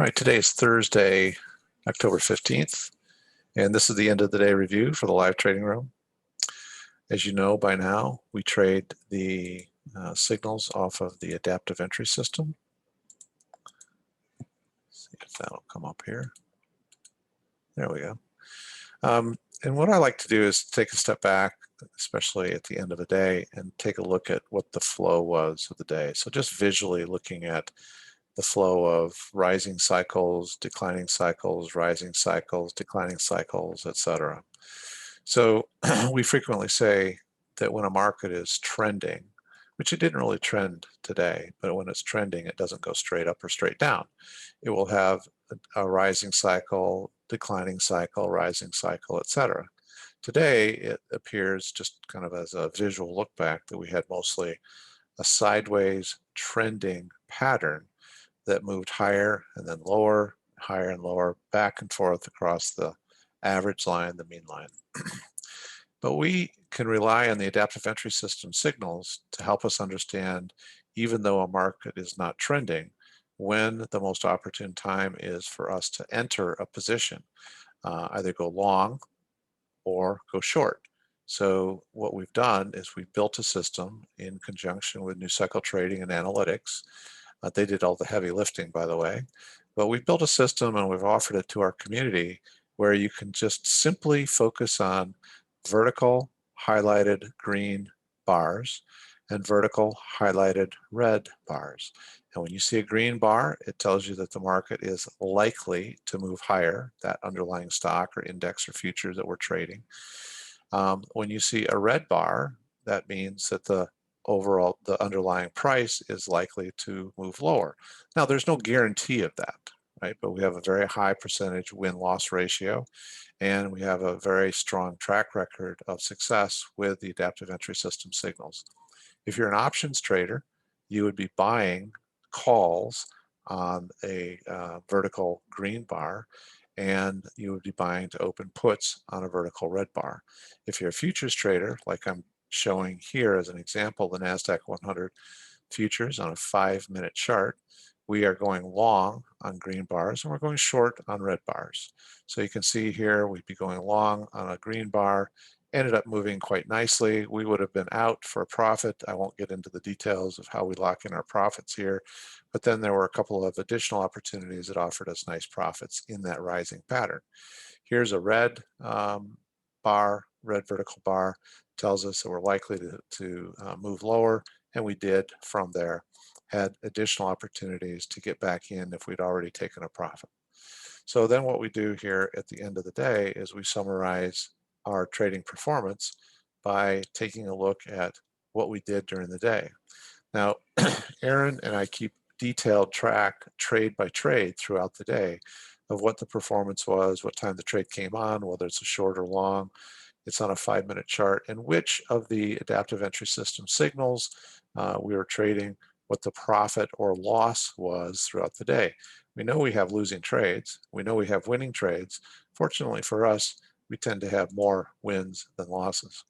All right, today is Thursday, October 15th, and this is the end of the day review for the live trading room. As you know by now, we trade the signals off of the adaptive entry system. Let's see if that'll come up here. There we go. And what I like to do is take a step back, especially at the end of the day, and take a look at what the flow was of the day. So just visually looking at the flow of rising cycles, declining cycles, rising cycles, declining cycles, etc. So we frequently say that when a market is trending, which it didn't really trend today, but when it's trending, it doesn't go straight up or straight down. It will have a rising cycle, declining cycle, rising cycle, etc. Today, it appears just kind of as a visual look back that we had mostly a sideways trending pattern that moved higher and then lower, higher and lower, back and forth across the average line, the mean line. But we can rely on the adaptive entry system signals to help us understand, even though a market is not trending, when the most opportune time is for us to enter a position, either go long or go short. So what we've done is we've built a system in conjunction with New Cycle Trading and Analytics. They did all the heavy lifting, by the way. But we've built a system and we've offered it to our community where you can just simply focus on vertical highlighted green bars and vertical highlighted red bars. And when you see a green bar, it tells you that the market is likely to move higher, that underlying stock or index or futures that we're trading. When you see a red bar, that means that the underlying price is likely to move lower. Now, there's no guarantee of that, right? But we have a very high percentage win-loss ratio, and we have a very strong track record of success with the adaptive entry system signals. If you're an options trader, you would be buying calls on a vertical green bar, and you would be buying to open puts on a vertical red bar. If you're a futures trader, like I'm showing here as an example, the NASDAQ 100 futures on a 5-minute chart, we are going long on green bars and we're going short on red bars. So you can see here we'd be going long on a green bar, ended up moving quite nicely. We would have been out for a profit. I won't get into the details of how we lock in our profits here, but then there were a couple of additional opportunities that offered us nice profits in that rising pattern. Here's a red bar, red vertical bar, tells us that we're likely to move lower, and we did from there. Had additional opportunities to get back in if we'd already taken a profit. So then what we do here at the end of the day is we summarize our trading performance by taking a look at what we did during the day. Now, Aaron and I keep detailed track trade by trade throughout the day of what the performance was, what time the trade came on, whether it's a short or long. It's on a 5-minute chart, and which of the adaptive entry system signals we were trading, what the profit or loss was throughout the day. We know we have losing trades. We know we have winning trades. Fortunately for us, we tend to have more wins than losses.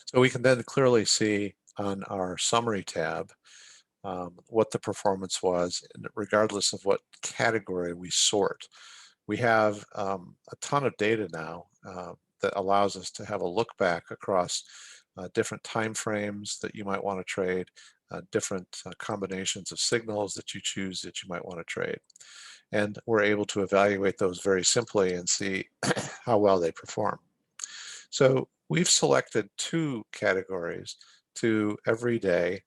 So we can then clearly see on our summary tab what the performance was, regardless of what category we sort. We have a ton of data now that allows us to have a look back across different time frames that you might want to trade, different combinations of signals that you choose that you might want to trade. And we're able to evaluate those very simply and see how well they perform. So we've selected 2 categories to every day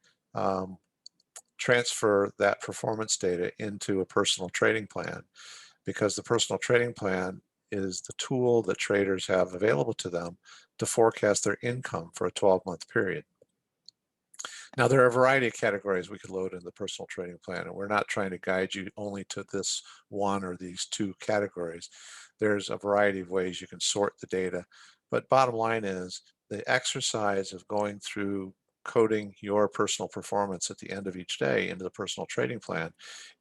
transfer that performance data into a personal trading plan, because the personal trading plan is the tool that traders have available to them to forecast their income for a 12-month period. Now, there are a variety of categories we could load in the personal trading plan, and we're not trying to guide you only to this one or these 2 categories. There's a variety of ways you can sort the data, but bottom line is the exercise of going through coding your personal performance at the end of each day into the personal trading plan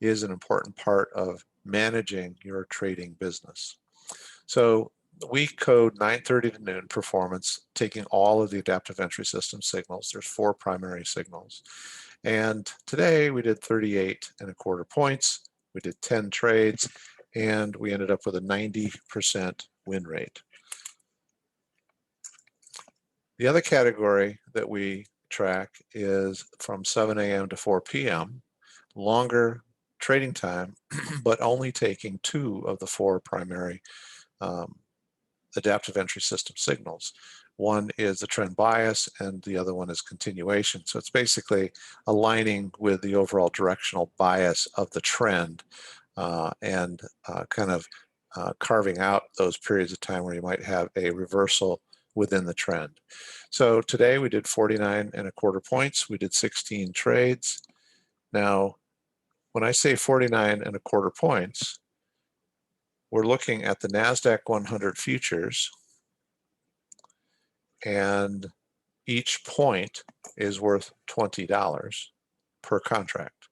is an important part of managing your trading business. So we code 9:30 to noon performance, taking all of the adaptive entry system signals. There's 4 primary signals. And today we did 38 1/4 points. We did 10 trades, and we ended up with a 90% win rate. The other category that we track is from 7 a.m. to 4 p.m., longer trading time, but only taking 2 of the 4 primary adaptive entry system signals. One is the trend bias and the other one is continuation. So it's basically aligning with the overall directional bias of the trend and kind of carving out those periods of time where you might have a reversal within the trend. So today we did 49.25 points. We did 16 trades. Now, when I say 49.25 points, we're looking at the NASDAQ 100 futures, and each point is worth $20 per contract.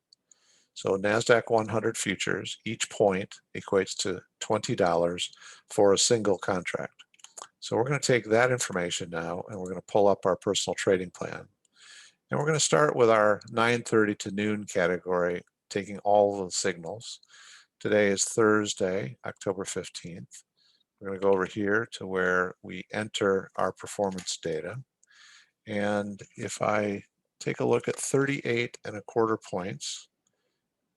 So NASDAQ 100 futures, each point equates to $20 for a single contract. So we're going to take that information now and we're going to pull up our personal trading plan. And we're going to start with our 9:30 to noon category, taking all of the signals. Today is Thursday, October 15th. We're going to go over here to where we enter our performance data. And if I take a look at 38.25 points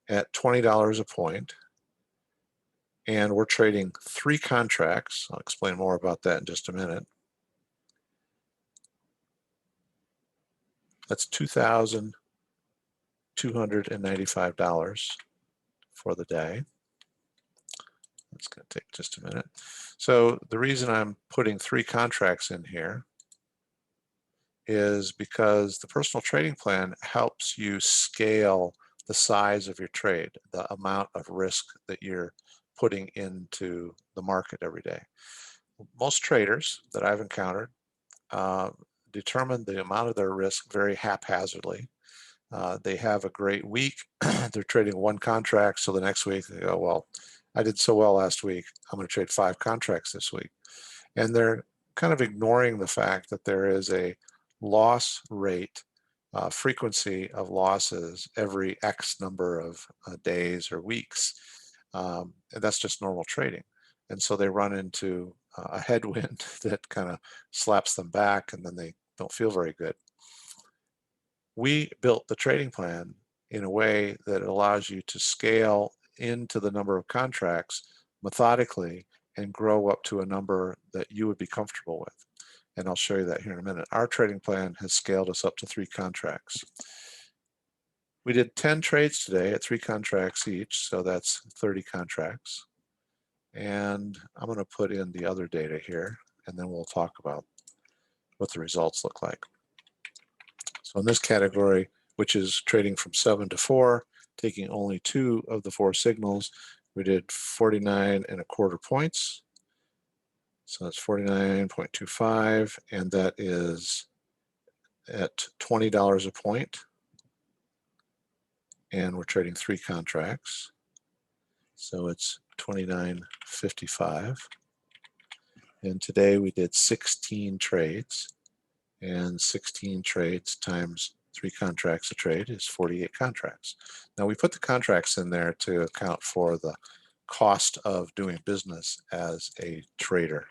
at $20 a point, and we're trading 3 contracts, I'll explain more about that in just a minute. That's $2,295 for the day. It's going to take just a minute. So the reason I'm putting 3 contracts in here is because the personal trading plan helps you scale the size of your trade, the amount of risk that you're putting into the market every day. Most traders that I've encountered determine the amount of their risk very haphazardly. They have a great week. They're trading 1 contract, so the next week they go, well, I did so well last week, I'm going to trade 5 contracts this week. And they're kind of ignoring the fact that there is a loss rate, frequency of losses every X number of days or weeks. And that's just normal trading. And so they run into a headwind that kind of slaps them back, and then they don't feel very good. We built the trading plan in a way that allows you to scale into the number of contracts methodically and grow up to a number that you would be comfortable with. And I'll show you that here in a minute. Our trading plan has scaled us up to 3 contracts. We did 10 trades today at 3 contracts each, so that's 30 contracts. And I'm going to put in the other data here, and then we'll talk about what the results look like. So in this category, which is trading from 7 to 4, taking only 2 of the 4 signals, we did 49.25 points. So that's 49.25, and that is at $20 a point. And we're trading 3 contracts. So it's $29.55. And today we did 16 trades. And 16 trades times 3 contracts a trade is 48 contracts. Now we put the contracts in there to account for the cost of doing business as a trader.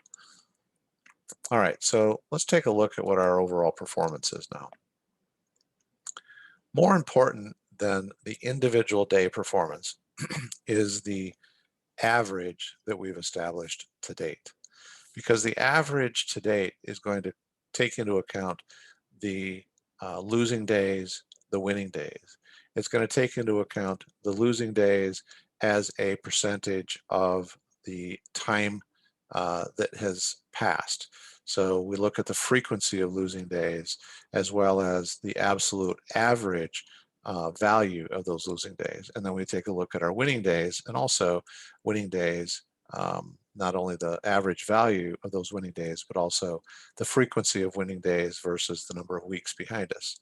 All right, so let's take a look at what our overall performance is now. More important than the individual day performance is the average that we've established to date, because the average to date is going to take into account the losing days, the winning days. It's going to take into account the losing days as a percentage of the time that has passed. So we look at the frequency of losing days as well as the absolute average value of those losing days. And then we take a look at our winning days, and also winning days, not only the average value of those winning days, but also the frequency of winning days versus the number of weeks behind us.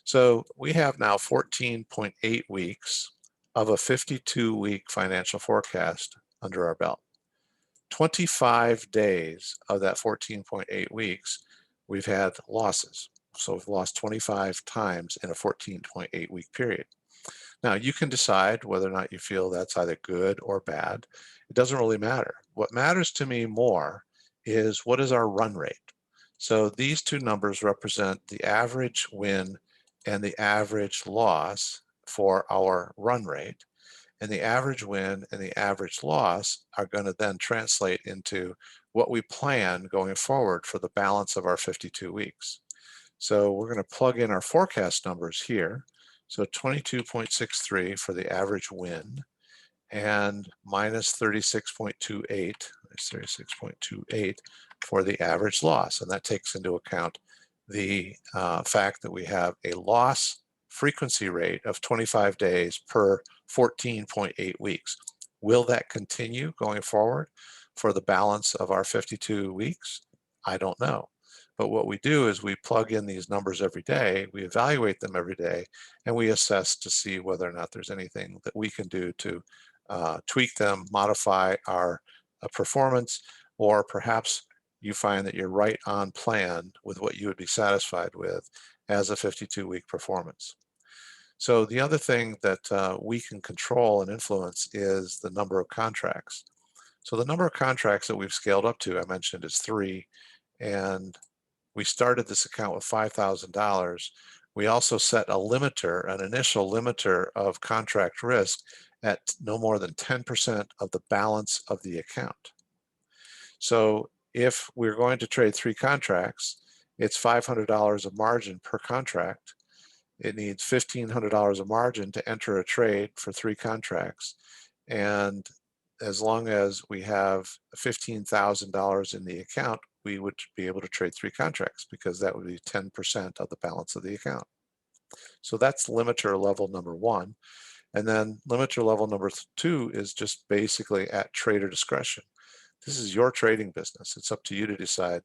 So we have now 14.8 weeks of a 52-week financial forecast under our belt. 25 days of that 14.8 weeks, we've had losses. So we've lost 25 times in a 14.8 week period. Now, you can decide whether or not you feel that's either good or bad. It doesn't really matter. What matters to me more is what is our run rate. So these two numbers represent the average win and the average loss for our run rate. And the average win and the average loss are going to then translate into what we plan going forward for the balance of our 52 weeks. So we're going to plug in our forecast numbers here. So 22.63 for the average win and minus 36.28, 36.28 for the average loss. And that takes into account the fact that we have a loss frequency rate of 25 days per 14.8 weeks. Will that continue going forward for the balance of our 52 weeks? I don't know. But what we do is we plug in these numbers every day, we evaluate them every day, and we assess to see whether or not there's anything that we can do to tweak them, modify our performance, or perhaps you find that you're right on plan with what you would be satisfied with as a 52-week performance. So the other thing that we can control and influence is the number of contracts. So the number of contracts that we've scaled up to, I mentioned, is 3, and we started this account with $5,000. We also set a limiter, an initial limiter of contract risk at no more than 10% of the balance of the account. So if we're going to trade 3 contracts, it's $500 of margin per contract. It needs $1,500 of margin to enter a trade for 3 contracts. And as long as we have $15,000 in the account, we would be able to trade 3 contracts because that would be 10% of the balance of the account. So that's limiter level number 1. And then limiter level number 2 is just basically at trader discretion. This is your trading business. It's up to you to decide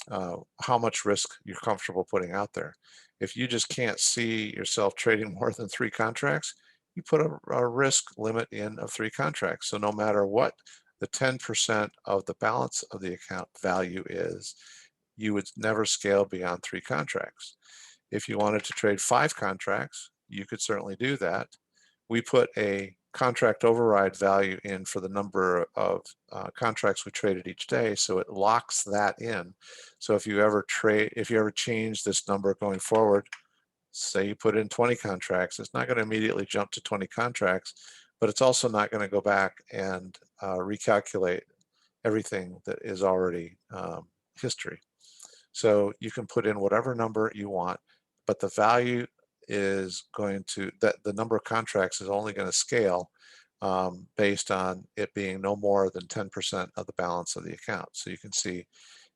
how much risk you're comfortable putting out there. If you just can't see yourself trading more than 3 contracts, you put a risk limit in of 3 contracts. So no matter what the 10% of the balance of the account value is, you would never scale beyond 3 contracts. If you wanted to trade 5 contracts, you could certainly do that. We put a contract override value in for the number of contracts we traded each day, so it locks that in. So if you ever change this number going forward, say you put in 20 contracts, it's not going to immediately jump to 20 contracts, but it's also not going to go back and recalculate everything that is already history. So you can put in whatever number you want, but the value is going to, the number of contracts is only going to scale based on it being no more than 10% of the balance of the account. So you can see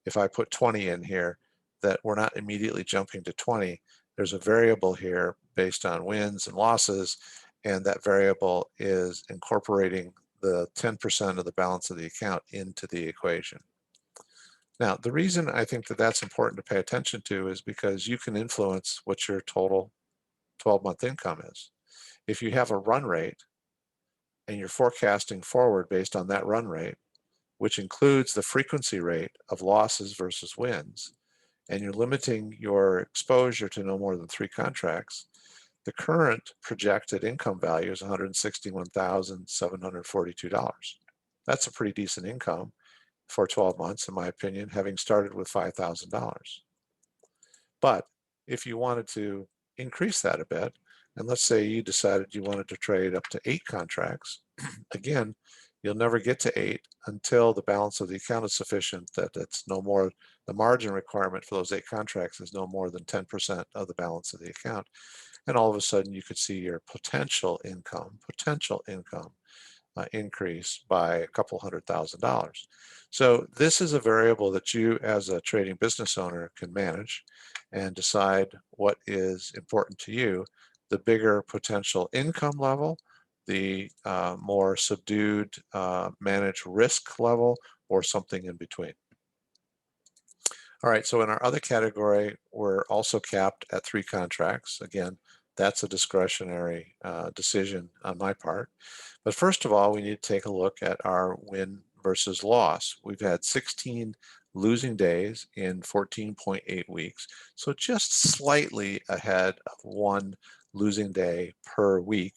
if I put 20 in here, that we're not immediately jumping to 20. There's a variable here based on wins and losses, and that variable is incorporating the 10% of the balance of the account into the equation. Now, the reason I think that that's important to pay attention to is because you can influence what your total 12-month income is. If you have a run rate and you're forecasting forward based on that run rate, which includes the frequency rate of losses versus wins, and you're limiting your exposure to no more than 3 contracts, the current projected income value is $161,742. That's a pretty decent income for 12 months, in my opinion, having started with $5,000. But if you wanted to increase that a bit, and let's say you decided you wanted to trade up to 8 contracts, again, you'll never get to 8 until the balance of the account is sufficient that it's no more, the margin requirement for those 8 contracts is no more than 10% of the balance of the account. And all of a sudden you could see your potential income increase by a couple $100,000. So this is a variable that you as a trading business owner can manage and decide what is important to you. The bigger potential income level, the more subdued managed risk level, or something in between. All right, so in our other category, we're also capped at 3 contracts. Again, that's a discretionary decision on my part. But first of all, we need to take a look at our win versus loss. We've had 16 losing days in 14.8 weeks, so just slightly ahead of 1 losing day per week,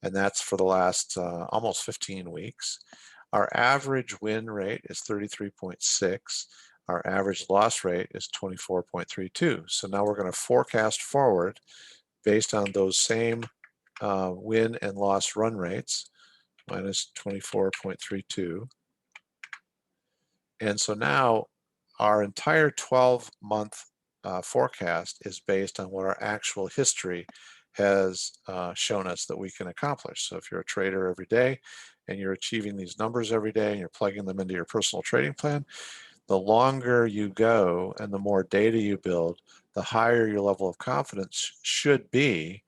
and that's for the last almost 15 weeks. Our average win rate is 33.6. Our average loss rate is 24.32. So now we're going to forecast forward based on those same win and loss run rates, minus 24.32. And so now our entire 12-month forecast is based on what our actual history has shown us that we can accomplish. So if you're a trader every day and you're achieving these numbers every day and you're plugging them into your personal trading plan, the longer you go and the more data you build, the higher your level of confidence should be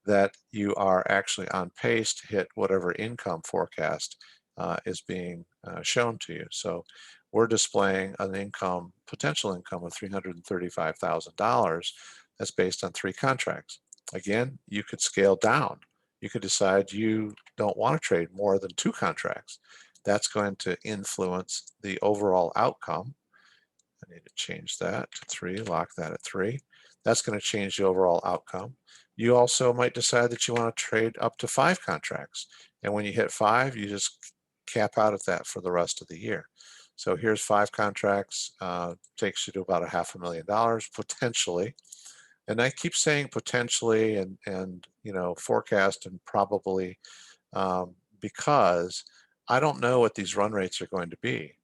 that you are actually on pace to hit whatever income forecast is being shown to you. So we're displaying an income, potential income of $335,000 that's based on 3 contracts. Again, you could scale down. You could decide you don't want to trade more than 2 contracts. That's going to influence the overall outcome. I need to change that to 3, lock that at 3. That's going to change the overall outcome. You also might decide that you want to trade up to 5 contracts. And when you hit 5, you just cap out at that for the rest of the year. So here's 5 contracts, takes you to about $500,000 potentially. And I keep saying potentially and you know, forecast and probably because I don't know what these run rates are going to be.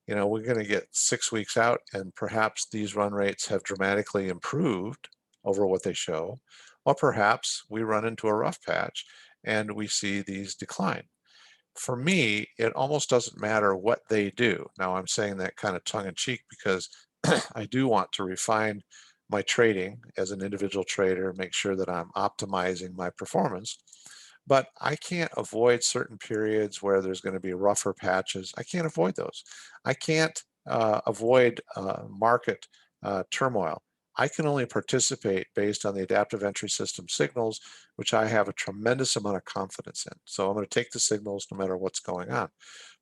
You know, we're going to get 6 weeks out and perhaps these run rates have dramatically improved over what they show, or perhaps we run into a rough patch and we see these decline. For me, it almost doesn't matter what they do. Now, I'm saying that kind of tongue-in-cheek because I do want to refine my trading as an individual trader, make sure that I'm optimizing my performance. But I can't avoid certain periods where there's going to be rougher patches. I can't avoid those. I can't avoid market turmoil. I can only participate based on the adaptive entry system signals, which I have a tremendous amount of confidence in. So I'm going to take the signals no matter what's going on.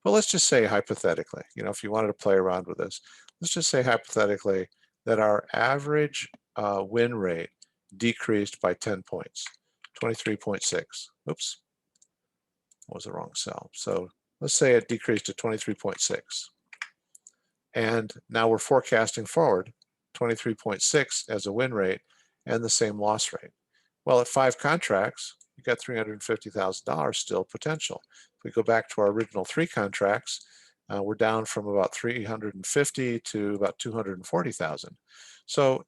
But let's just say hypothetically, you know, if you wanted to play around with this, let's just say hypothetically that our average win rate decreased by 10 points, 23.6. Oops, that was the wrong cell. So let's say it decreased to 23.6. And now we're forecasting forward 23.6 as a win rate and the same loss rate. Well, at 5 contracts, you got $350,000 still potential. If we go back to our original 3 contracts, we're down from about 350 to about 240,000. So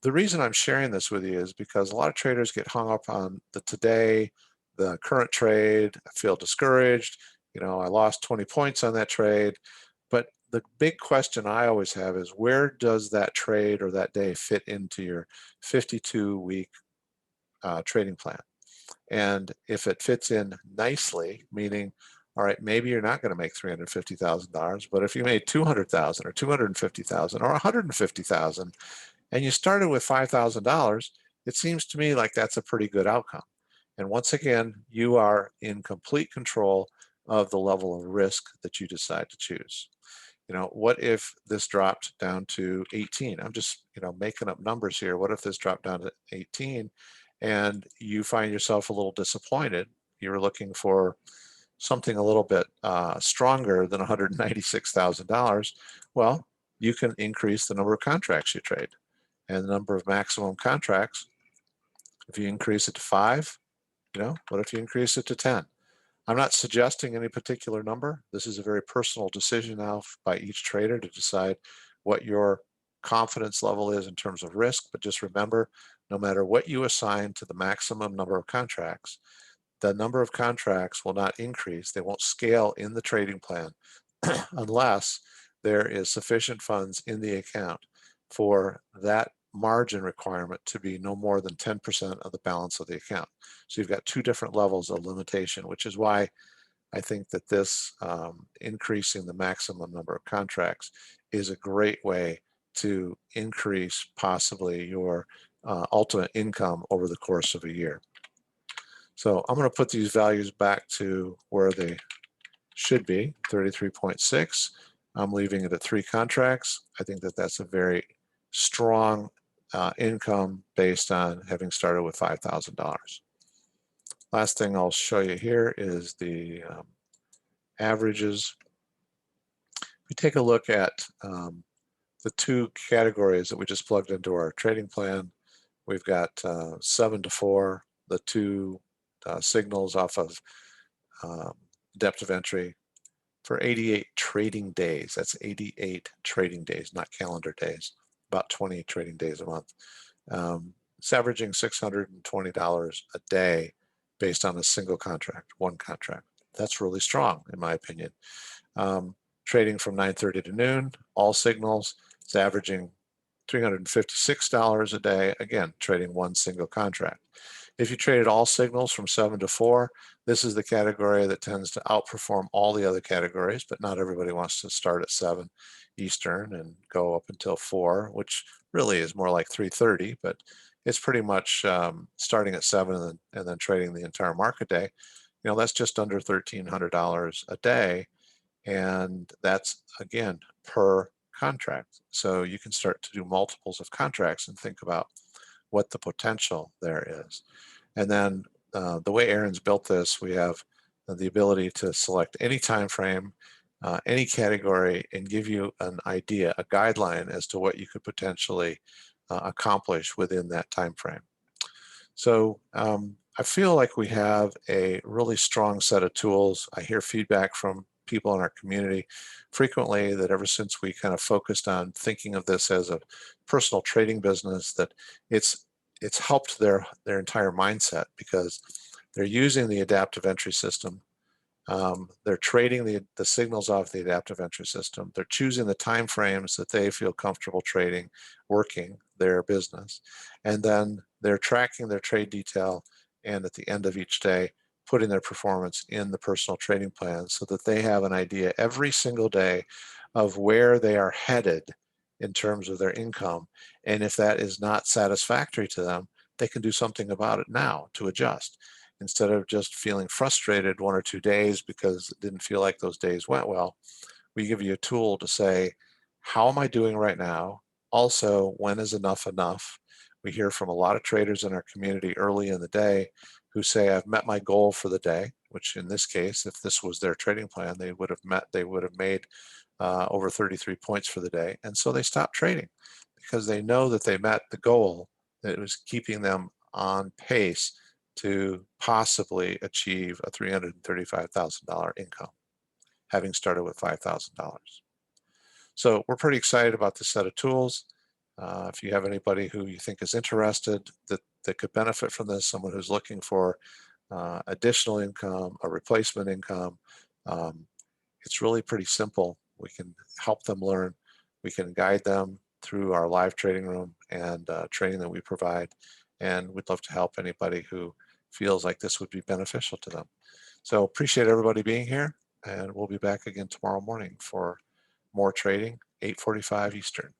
the reason I'm sharing this with you is because a lot of traders get hung up on the today, the current trade. I feel discouraged. You know, I lost 20 points on that trade. But the big question I always have is where does that trade or that day fit into your 52-week trading plan? And if it fits in nicely, meaning, all right, maybe you're not going to make $350,000, but if you made 200,000 or 250,000 or 150,000, and you started with $5,000, it seems to me like that's a pretty good outcome. And once again, you are in complete control of the level of risk that you decide to choose. You know, what if this dropped down to 18? I'm just, you know, making up numbers here. What if this dropped down to 18 and you find yourself a little disappointed? You're looking for something a little bit stronger than $196,000. Well, you can increase the number of contracts you trade and the number of maximum contracts. If you increase it to 5, you know, what if you increase it to 10? I'm not suggesting any particular number. This is a very personal decision now by each trader to decide what your confidence level is in terms of risk. But just remember, no matter what you assign to the maximum number of contracts, the number of contracts will not increase. They won't scale in the trading plan unless there is sufficient funds in the account for that margin requirement to be no more than 10% of the balance of the account. So you've got 2 different levels of limitation, which is why I think that this increasing the maximum number of contracts is a great way to increase possibly your ultimate income over the course of a year. So I'm going to put these values back to where they should be, 33.6. I'm leaving it at 3 contracts. I think that that's a very strong income based on having started with $5,000. Last thing I'll show you here is the averages. We take a look at the two categories that we just plugged into our trading plan. We've got 7 to 4, the two signals off of depth of entry for 88 trading days. That's 88 trading days, not calendar days, about 20 trading days a month. It's averaging $620 a day based on a single contract, one contract. That's really strong, in my opinion. Trading from 9:30 to noon, all signals, it's averaging $356 a day, again, trading one single contract. If you traded all signals from 7 to 4, this is the category that tends to outperform all the other categories, but not everybody wants to start at 7 Eastern and go up until 4, which really is more like 3:30, but it's pretty much starting at 7 and then trading the entire market day. You know, that's just under $1,300 a day, and that's, again, per contract. So you can start to do multiples of contracts and think about what the potential there is. And then the way Aaron's built this, we have the ability to select any time frame, any category, and give you an idea, a guideline as to what you could potentially accomplish within that time frame. So I feel like we have a really strong set of tools. I hear feedback from people in our community frequently that ever since we kind of focused on thinking of this as a personal trading business, that it's helped their entire mindset, because they're using the adaptive entry system. They're trading the signals off the adaptive entry system. They're choosing the time frames that they feel comfortable trading, working their business. And then they're tracking their trade detail, and at the end of each day, putting their performance in the personal trading plan so that they have an idea every single day of where they are headed in terms of their income. And if that is not satisfactory to them, they can do something about it now to adjust. Instead of just feeling frustrated 1 or 2 days because it didn't feel like those days went well, we give you a tool to say, how am I doing right now? Also, when is enough enough? We hear from a lot of traders in our community early in the day who say, I've met my goal for the day, which in this case, if this was their trading plan, they would have made over 33 points for the day. And so they stopped trading because they know that they met the goal, that it was keeping them on pace to possibly achieve a $335,000 income, having started with $5,000. So we're pretty excited about this set of tools. If you have anybody who you think is interested that could benefit from this, someone who's looking for additional income, a replacement income, it's really pretty simple. We can help them learn. We can guide them through our live trading room and training that we provide. And we'd love to help anybody who feels like this would be beneficial to them. So appreciate everybody being here, and we'll be back again tomorrow morning for more trading, 8:45 Eastern.